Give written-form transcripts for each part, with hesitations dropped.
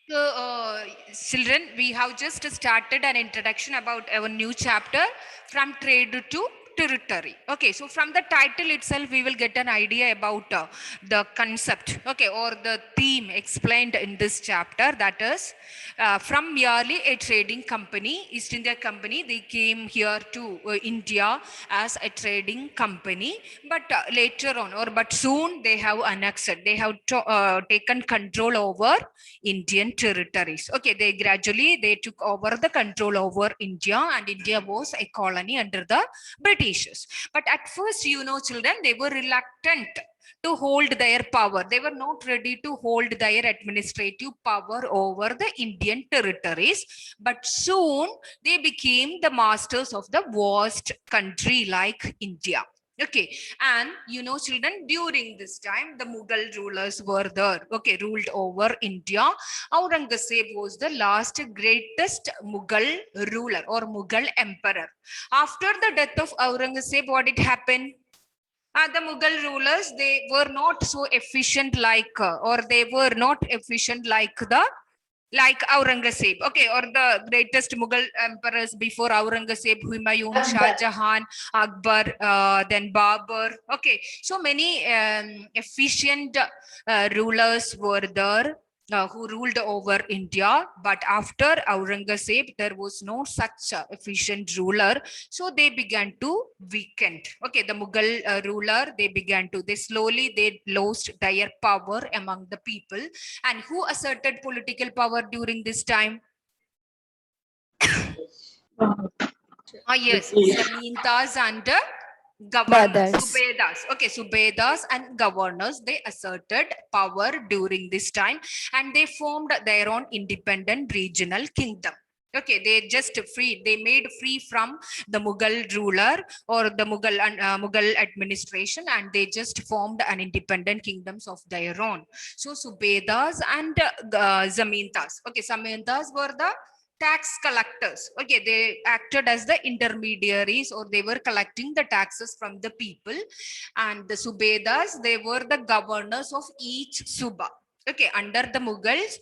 So, children, we have just started an introduction about our new chapter from trade to territory. Okay, so from the title itself, we will get an idea about the concept, okay, or the theme explained in this chapter. That is, from merely a trading company, East India Company, they came here to India as a trading company, but later on, or but soon they have annexed, they have taken control over Indian territories. Okay, they took over the control over India, and India was a colony under the Britishers. But at first, children, they were reluctant to hold their power. They were not ready to hold their administrative power over the Indian territories. But soon they became the masters of the vast country like India. Okay, and children, during this time, the Mughal rulers were there, okay, ruled over India. Aurangzeb was the last greatest Mughal ruler or Mughal emperor. After the death of Aurangzeb, what did happen? The Mughal rulers, they were not so efficient or they were not efficient like Aurangzeb, okay, or the greatest Mughal emperors before Aurangzeb, Humayun, Shah Akbar. Jahan, Akbar, then Babur, okay. So many efficient rulers were there who ruled over India. But after Aurangzeb, there was no such efficient ruler. So they began to weaken. Okay, the Mughal ruler, they lost their power among the people. And who asserted political power during this time? Yes, British. Zamindars and governors, Brothers. Subedas. Okay, Subedas and governors, they asserted power during this time, and they formed their own independent regional kingdom. Okay, they made free from the Mughal ruler or the Mughal administration, and they just formed an independent kingdoms of their own. So Subedas and Zamindars. Okay, Zamindars were the tax collectors. Okay, they acted as the intermediaries, or they were collecting the taxes from the people. And the Subedas, they were the governors of each Suba. Okay, under the Mughals,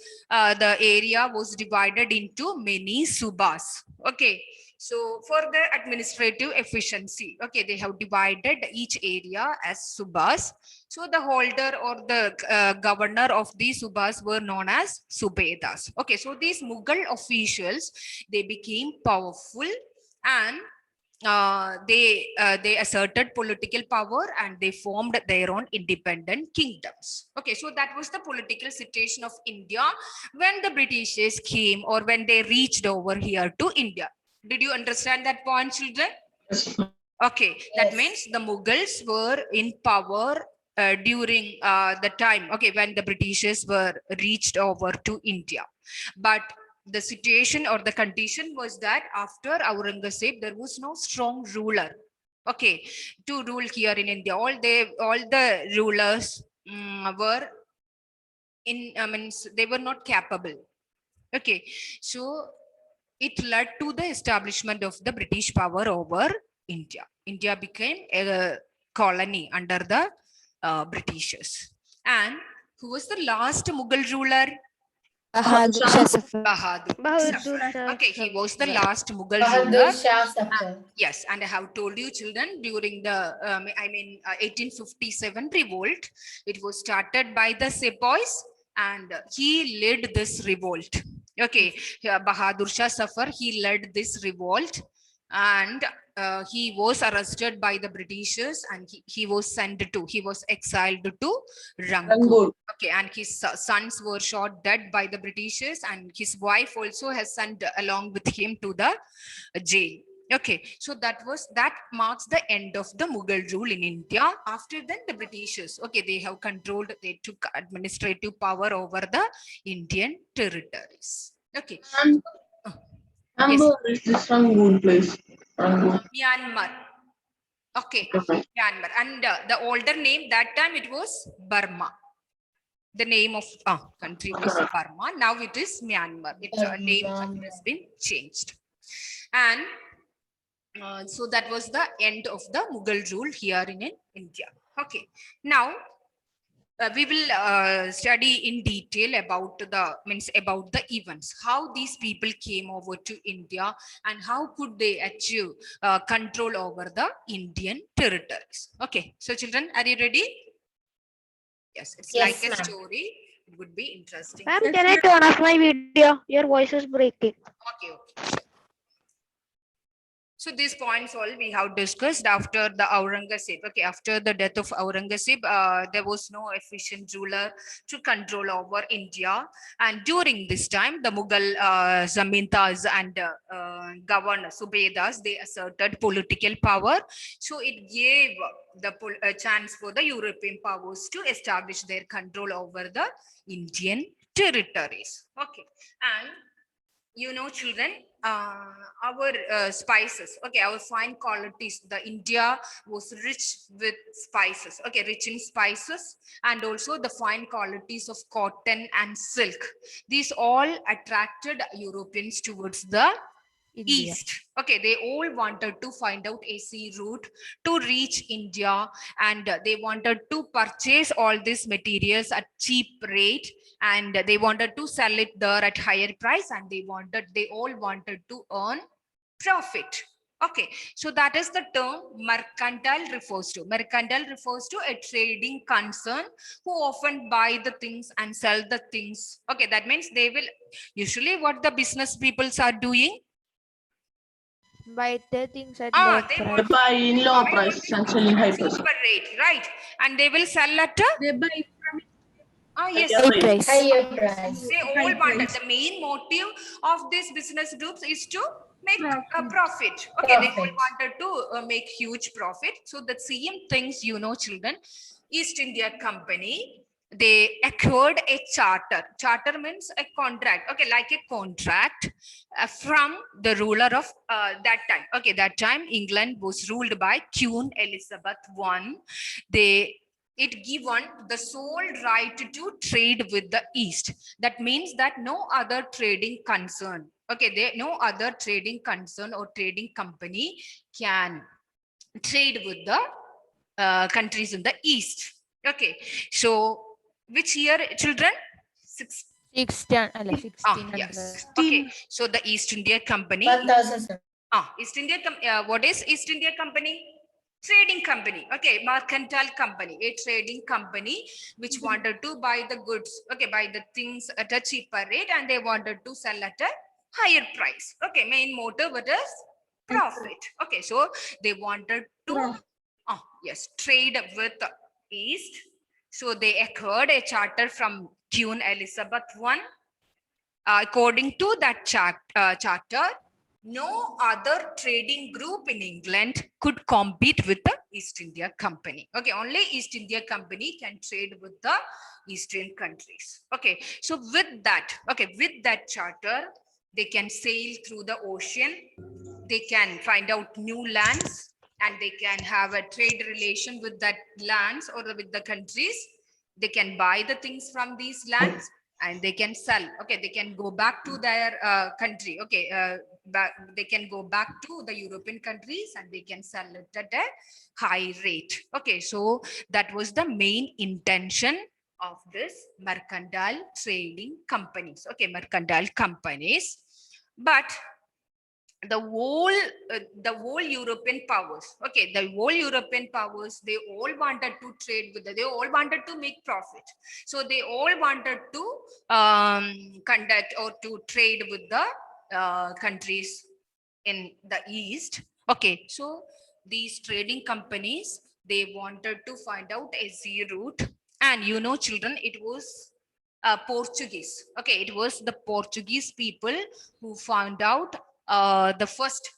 the area was divided into many Subas. Okay, so for the administrative efficiency, okay, they have divided each area as Subas. So the holder or the governor of these Subas were known as Subedas. Okay, so these Mughal officials, they became powerful, and they asserted political power, and they formed their own independent kingdoms. Okay, so that was the political situation of India when the Britishers came, or when they reached over here to India. Did you understand that point, children? Okay, that Yes. means the Mughals were in power during the time, okay, when the Britishers were reached over to India. But the situation or the condition was that after Aurangzeb, there was no strong ruler, okay, to rule here in India. All the rulers were they were not capable. Okay, so it led to the establishment of the British power over India. India became a colony under the Britishers. And who was the last Mughal ruler? Bahadur Shah Zafar. Bahadur Bahadur Zafar. Shah Okay, he was the Zafar. last Mughal Bahadur ruler. Shah Zafar. Yes, and I have told you, children, during the 1857 revolt, it was started by the sepoys, and he led this revolt. Okay, Bahadur Shah Zafar, he led this revolt, and he was arrested by the Britishers, and he was exiled to Rangoon. Rangoon. Okay, and his sons were shot dead by the Britishers, and his wife also has sent along with him to the jail. Okay, so that marks the end of the Mughal rule in India. After then, the Britishers, okay, they took administrative power over the Indian territories. Okay, And yes, Amber is this Rangoon place. Rangoon. Myanmar. Okay, Okay. Myanmar, and the older name that time it was Burma. The name of country was Okay. Burma. Now it is Myanmar. Its name has been changed, and so that was the end of the Mughal rule here in India. Okay, now we will study in detail about the events, how these people came over to India and how could they achieve control over the Indian territories. Okay, so children, are you ready? Yes, it's Yes, like a ma'am. story. It would be interesting. Ma'am, can I turn off my video? Your voice is breaking. Okay, okay. So these points all we have discussed after the Aurangzeb. Okay, after the death of Aurangzeb, there was no efficient ruler to control over India. And during this time, the Mughal Zamindars and governor Subedas, they asserted political power. So it gave the chance for the European powers to establish their control over the Indian territories. Okay, and you know, children, our spices, okay, our fine qualities, the India was rich with spices, okay, rich in spices, and also the fine qualities of cotton and silk. These all attracted Europeans towards the India. east. Okay, they all wanted to find out a sea route to reach India, and they wanted to purchase all these materials at cheap rate, and they wanted to sell it there at higher price, and they all wanted to earn profit. Okay, so that is the term mercantile refers to. Mercantile refers to a trading concern who often buy the things and sell the things. Okay, that means they will usually what the business peoples are doing. Buy the things at low They price. want Buy in low buy price only and sell in high price. cheaper rate, right? And they will sell at a They buy from yes. Higher High price. Higher price. They all high want price. the main motive of this business groups is to make a Profit. profit. Okay, they all Profit. wanted to make huge profit. So the same things, you know, children, East India Company, they acquired a charter. Charter means a contract. Okay, like a contract from the ruler of that time. Okay, that time England was ruled by Queen Elizabeth I. It given the sole right to trade with the East. That means that no other trading concern, okay, no other trading concern or trading company can trade with the countries in the East. Okay, so which year, children? 1600. Yes. Okay, so the East India Company. 1007. East India, what is East India Company? Trading company. Okay, mercantile company, a trading company which wanted to buy the goods, okay, buy the things at a cheaper rate, and they wanted to sell at a higher price. Okay, main motive it is profit. Okay, so they wanted to trade with the East. So they acquired a charter from Queen Elizabeth I. According to that charter, no other trading group in England could compete with the East India Company. Okay, only East India Company can trade with the Eastern countries. Okay, so with that charter, they can sail through the ocean, they can find out new lands, and they can have a trade relation with that lands or with the countries. They can buy the things from these lands and they can sell. Okay, they can go back to their country. Okay, they can go back to the European countries and they can sell it at a high rate. Okay, so that was the main intention of this mercantile trading companies. Okay, mercantile companies. But the whole European powers, okay, the whole European powers, they all wanted to trade with they all wanted to make profit. So they all wanted to conduct or to trade with the countries in the East. Okay, so these trading companies, they wanted to find out a sea route, and you know, children, it was Portuguese. Okay, it was the Portuguese people who found out the first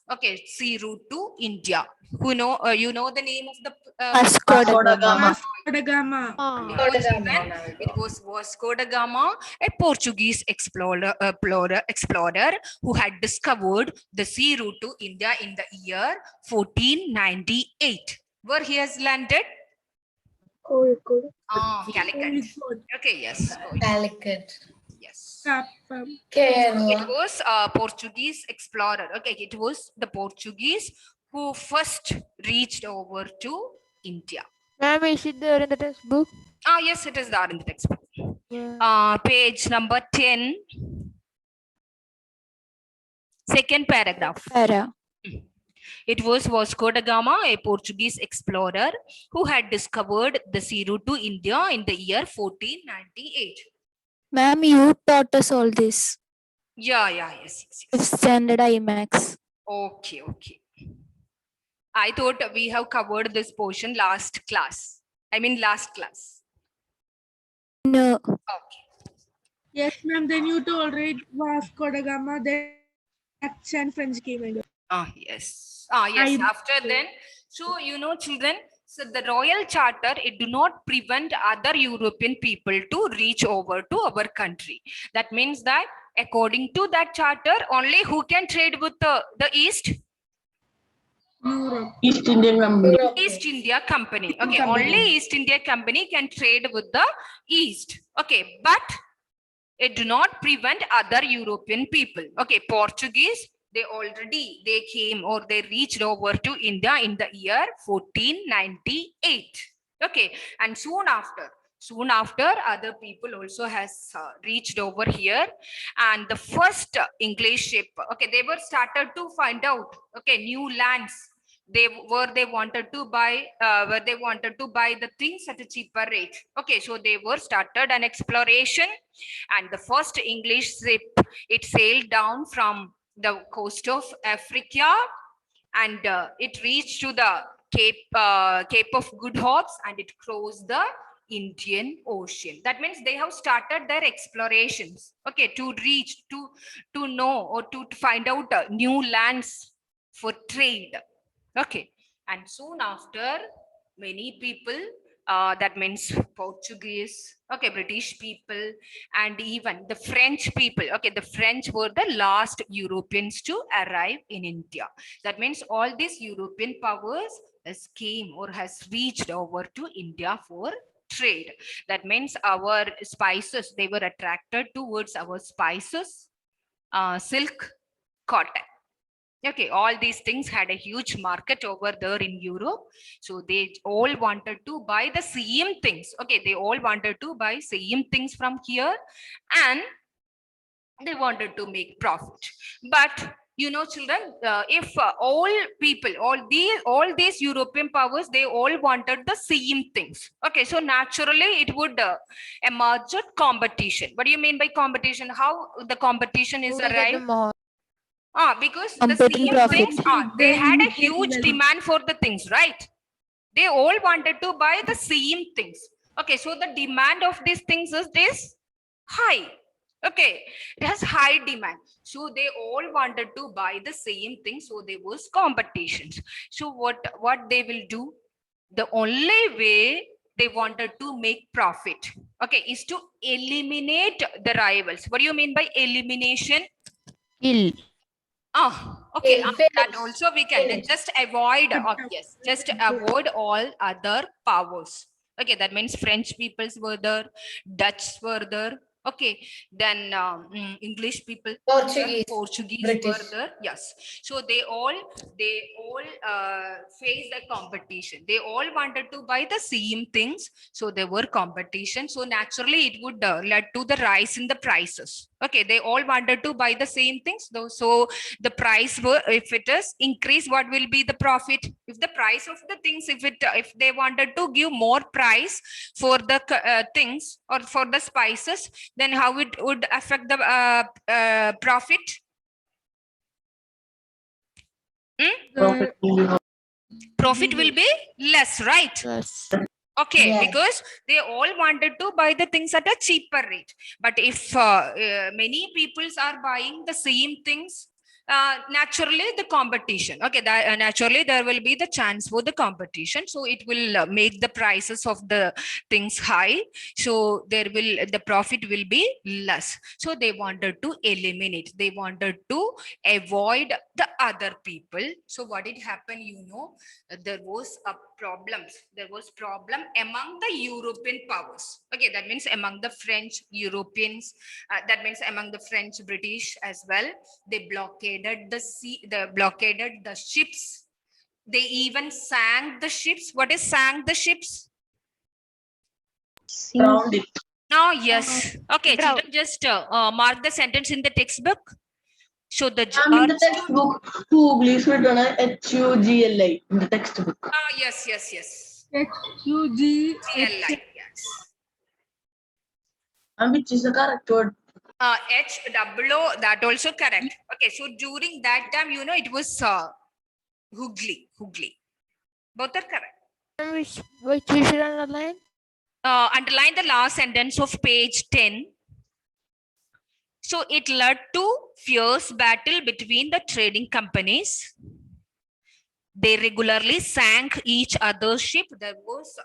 sea route to India. Who know you know the name of the Vasco da Gama. Vasco da Gama. it was Vasco da Gama, a Portuguese explorer who had discovered the sea route to India in the year 1498. Where he has landed? Calicut. Okay, yes. Calicut. Yes. Kerala. It was a Portuguese explorer. Okay, it was the Portuguese who first reached over to India. Ma'am, is it there in the textbook? Yes, it is there in the textbook. Where? Page number 10. Second paragraph. Para. It was Vasco da Gama, a Portuguese explorer who had discovered the sea route to India in the year 1498. Ma'am, you taught us all this. Yeah, yes. Fifth standard IMAX. Okay. I thought we have covered this portion last class. Last class. No. Okay. Yes, ma'am. Then you told right Vasco da Gama, then Dutch and French came in. Yes. Yes. I- After then, so children. So the Royal Charter, it do not prevent other European people to reach over to our country. That means that according to that charter, only who can trade with the East? Europe. East Indian Company. East India Company. Okay, Company. only East India Company can trade with the East. Okay, but it do not prevent other European people. Okay, Portuguese, they came or they reached over to India in the year 1498. Okay, and soon after other people also has reached over here, and the first English ship, okay, they were started to find out, okay, new lands they wanted to buy where they wanted to buy the things at a cheaper rate. Okay, so they were started an exploration, and the first English ship, it sailed down from the coast of Africa, and it reached to the Cape of Good Hopes, and it crossed the Indian Ocean. That means they have started their explorations, okay, to reach to know or to find out new lands for trade. Okay, and soon after, many people, that means Portuguese, okay, British people, and even the French people. Okay, the French were the last Europeans to arrive in India. That means all these European powers came or has reached over to India for trade. That means our spices, they were attracted towards our spices, silk, cotton. Okay, all these things had a huge market over there in Europe. So they all wanted to buy the same things. Okay, they all wanted to buy same things from here, and they wanted to make profit. But children, if all people, all these European powers, they all wanted the same things. Okay, so naturally it would emerge a competition. What do you mean by competition? How the competition is Who will get the arrived? more? Because the Competing same profit. things, they Then had a you get huge well. demand for the things, right? They all wanted to buy the same things. Okay, so the demand of these things is high. Okay, it has high demand. So they all wanted to buy the same thing. So there was competitions. So what they will do? The only way they wanted to make profit, okay, is to eliminate the rivals. What do you mean by elimination? Kill. Okay. Okay, That finish. also we can Finish. just avoid. Yes, just avoid all other powers. Okay, that means French peoples were there, Dutch were there. Okay, then English people, Portuguese were British. there. Yes, so they all faced a competition. They all wanted to buy the same things, so there were competition. So naturally, it would lead to the rise in the prices. Okay, they all wanted to buy the same things, though. So the price were, if it is increased, what will be the profit? If the price of the things, if they wanted to give more price for the things or for the spices, then how it would affect the profit? Profit will be more. Profit will be less, right? Yes. Okay, Yes. because they all wanted to buy the things at a cheaper rate. But if many peoples are buying the same things, naturally the competition, okay, that, naturally there will be the chance for the competition. So it will make the prices of the things high. So the profit will be less. So they wanted to eliminate, they wanted to avoid the other people. So what did happen, there was problem among the European powers. Okay, that means among the French Europeans, that means among the French British as well. They blockaded the sea, they blockaded the ships. They even sank the ships. What is sank the ships? Round it. Oh, yes. Okay, Drown. children, just mark the sentence in the textbook. So the In the textbook, Hugli is written as HUGLI in the textbook. yes, yes, yes. HUG. GLI, yes. And which is the correct word? HOO, that also correct. Okay, so during that time, it was Hugli. Both are correct. Which we should underline? Underline the last sentence of page 10. So it led to fierce battle between the trading companies. They regularly sank each other's ship. There was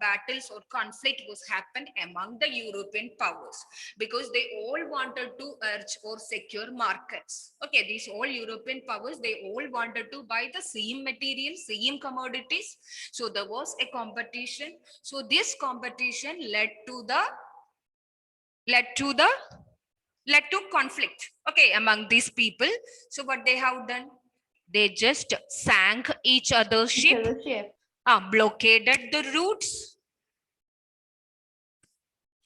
battles or conflict was happened among the European powers because they all wanted to urge or secure markets. Okay, these all European powers, they all wanted to buy the same material, same commodities. So there was a competition. So this competition led to conflict, okay, among these people. So what they have done, they just sank each other's ship, blockaded the routes,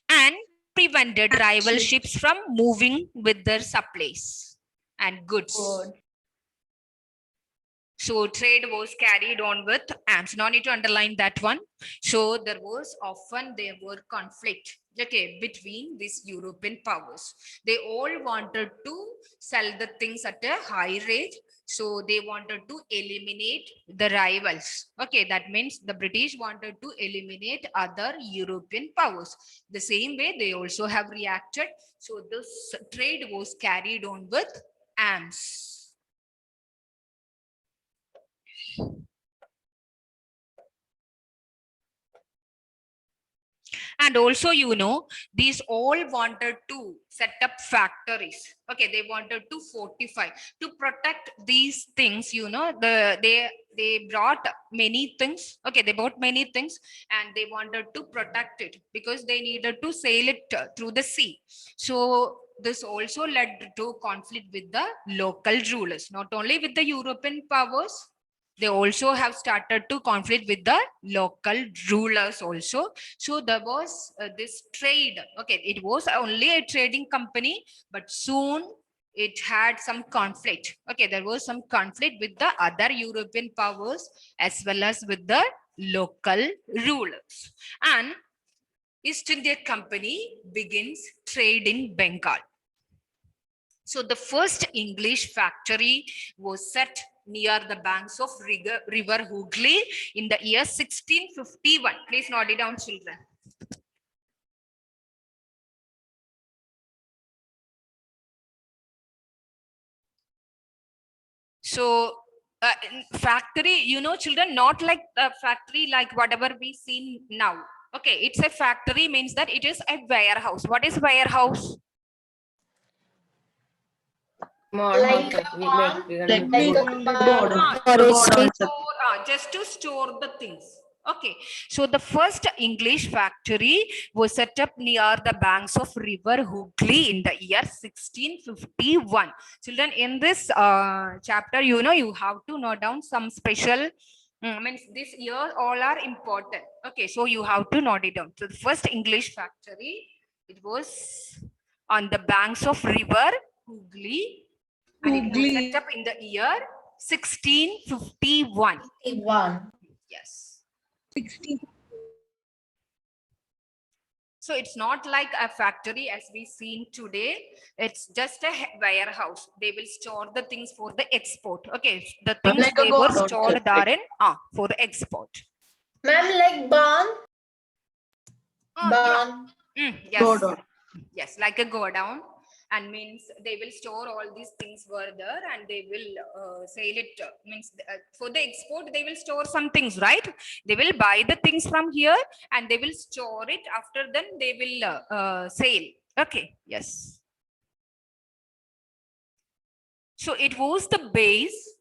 and prevented rival ships from moving with their supplies and goods. So trade was carried on with arms. No need to underline that one. So there were conflict, okay, between these European powers. They all wanted to sell the things at a high rate. So they wanted to eliminate the rivals. Okay, that means the British wanted to eliminate other European powers. The same way they also have reacted. So this trade was carried on with arms. And also, these all wanted to set up factories. Okay, they wanted to fortify, to protect these things, they brought many things. Okay, they bought many things and they wanted to protect it because they needed to sail it through the sea. So this also led to conflict with the local rulers, not only with the European powers. They also have started to conflict with the local rulers also. So there was this trade. Okay, it was only a trading company, but soon it had some conflict. Okay, there was some conflict with the other European powers as well as with the local rulers. And East India Company begins trade in Bengal. So the first English factory was set near the banks of river Hooghly in the year 1651. Please note it down, children. So factory, children, not like a factory like whatever we see now. Okay, it's a factory means that it is a warehouse. What is warehouse? Like a farm, Like like a Gordon. Just to store the things. Okay, so the first English factory was set up near the banks of river Hooghly in the year 1651. Children, in this chapter, you have to note down some special means this year all are important. Okay, so you have to note it down. So the first English factory, it was on the banks of river Hooghly. And it was set up in the year 1651. 51. Yes. 16. So it's not like a factory as we seen today. It's just a warehouse. They will store the things for the export. Okay, the things Like a they were godown, stored just like- therein for the export. Ma'am, like barn? Yeah. Barn. Yes. Godown. Yes, like a go down. And means they will store all these things were there and they will sell it. Means for the export, they will store some things, right? They will buy the things from here and they will store it. After then they will sell. Okay, yes. So it was the base.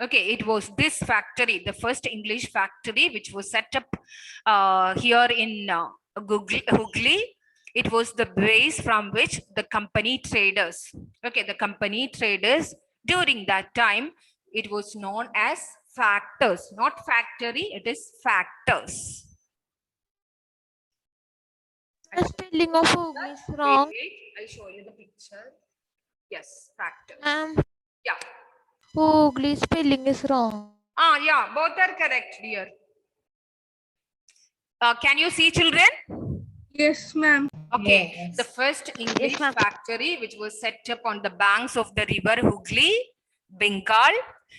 Okay, it was this factory, the first English factory, which was set up here in Hooghly. It was the base from which the company traders, okay, the company traders during that time, it was known as factors, not factory, it is factors. The spelling of Hooghly is wrong. Wait, I'll show you the picture. Yes, factors. Yeah. Hooghly spelling is wrong. Yeah, both are correct, dear. Can you see, children? Yes, ma'am. Okay, Yes. the first English ma'am. factory which was set up on the banks of the river Hooghly, Bengal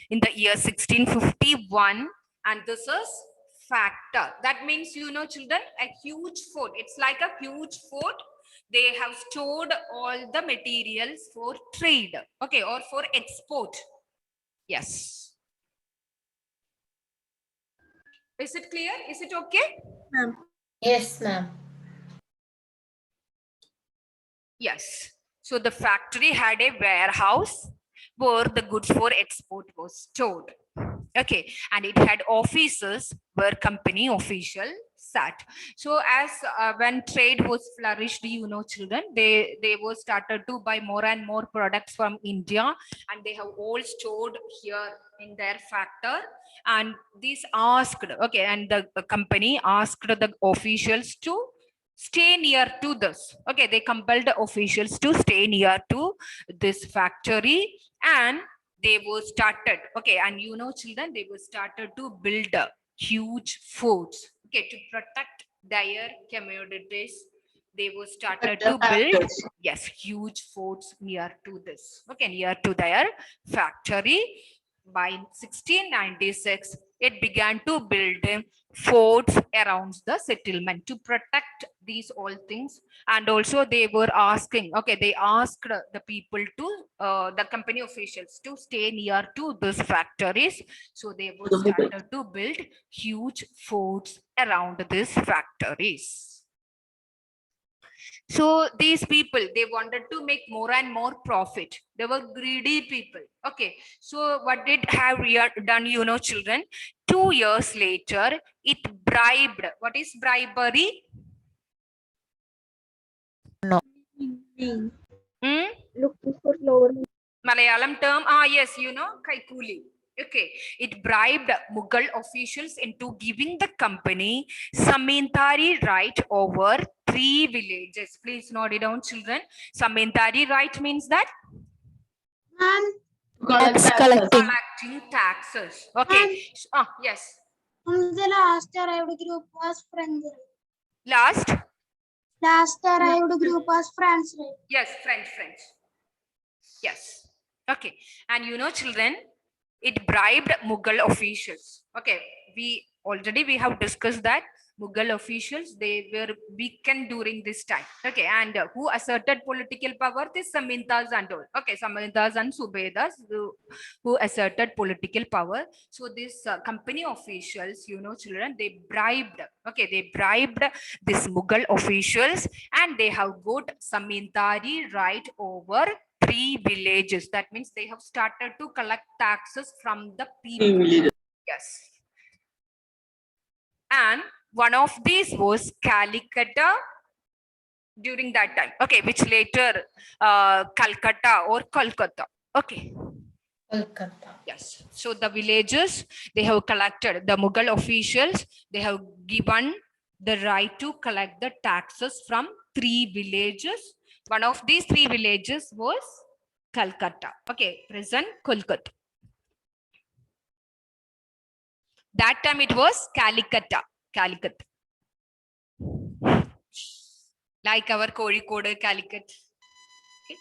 in the year 1651, and this is factor. That means, you know, children, a huge fort. It's like a huge fort. They have stored all the materials for trade, okay, or for export. Yes. Is it clear? Is it okay? Ma'am. Yes, ma'am. Yes. So the factory had a warehouse where the goods for export was stored. Okay. And it had offices where company official sat. So as when trade was flourished, you know, children, they were started to buy more and more products from India, and they have all stored here in their factor. And this asked, okay, and the company asked the officials to stay near to this. Okay, they compelled the officials to stay near to this factory, and they were started. Okay, and you know, children, they were started to build huge forts. Okay, to protect their commodities. They were started to build, yes, huge forts near to this. Okay, near to their factory. By 1696, it began to build forts around the settlement to protect these all things. And also they were asking, okay, they asked the people to the company officials to stay near to these factories. So they were started to build huge forts around these factories. So these people, they wanted to make more and more profit. They were greedy people. Okay. So what did have done, you know, children? 2 years later, it bribed. What is bribery? Hmm? Looking for lower. Malayalam term, yes, you know, kaikuli. Okay, it bribed Mughal officials into giving the company Samintari right over 3 villages. Please note it down, children. Samintari right means that Tax collecting. collecting taxes. Okay. Yes. The last arrived group was French. Last. Last arrived group was French. Yes, French. Yes. Okay. And you know, children, it bribed Mughal officials. Okay. We have discussed that Mughal officials, they were weakened during this time. Okay. And who asserted political power? This Samintas and all. Okay. Samintas and Subedas who asserted political power. So this company officials, you know, children, they bribed. Okay. They bribed this Mughal officials, and they have got Samintari right over 3 villages. That means they have started to collect taxes from the people. Yes. And one of these was Calicut during that time. Okay, which later Calcutta or Kolkata. Okay. Kolkata. Yes. So the villages, they have collected, the Mughal officials, they have given the right to collect the taxes from 3 villages. One of these 3 villages was Calcutta. Okay, present Kolkata. That time it was Calicut. Like our Kozhikode, Calicut. Okay.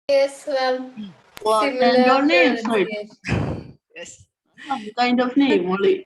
Yes, ma'am. What Similar your names, right? pronunciation. Yes. Some kind of name only.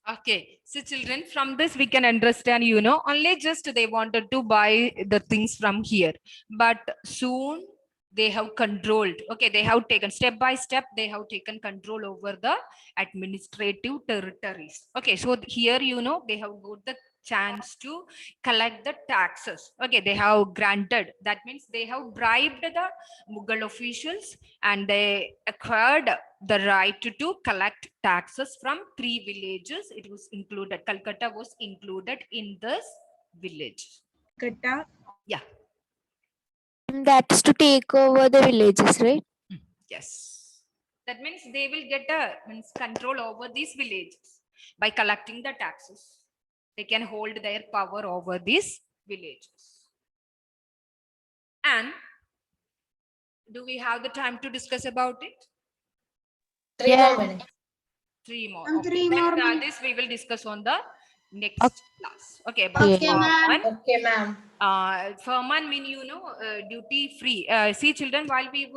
Okay, so children, from this we can understand, you know, only just they wanted to buy the things from here, but soon they have controlled. Okay, they have taken step by step, they have taken control over the administrative territories. Okay, so here, you know, they have got the chance to collect the taxes. Okay, they have granted, that means they have bribed the Mughal officials, and they acquired the right to collect taxes from 3 villages. It was included, Calcutta was included in this village. Calcutta. Yeah. That's to take over the villages, right? Yes. That means they will get a control over these villages by collecting the taxes. They can hold their power over these villages. And do we have the time to discuss about it? 3 more minutes. 3 more. And Okay. 3 Then, more minutes. this we will discuss on the next Okay. class. Okay. About Okay, ma'am. Farman. Okay, ma'am. Farman mean, duty free. See children, while we were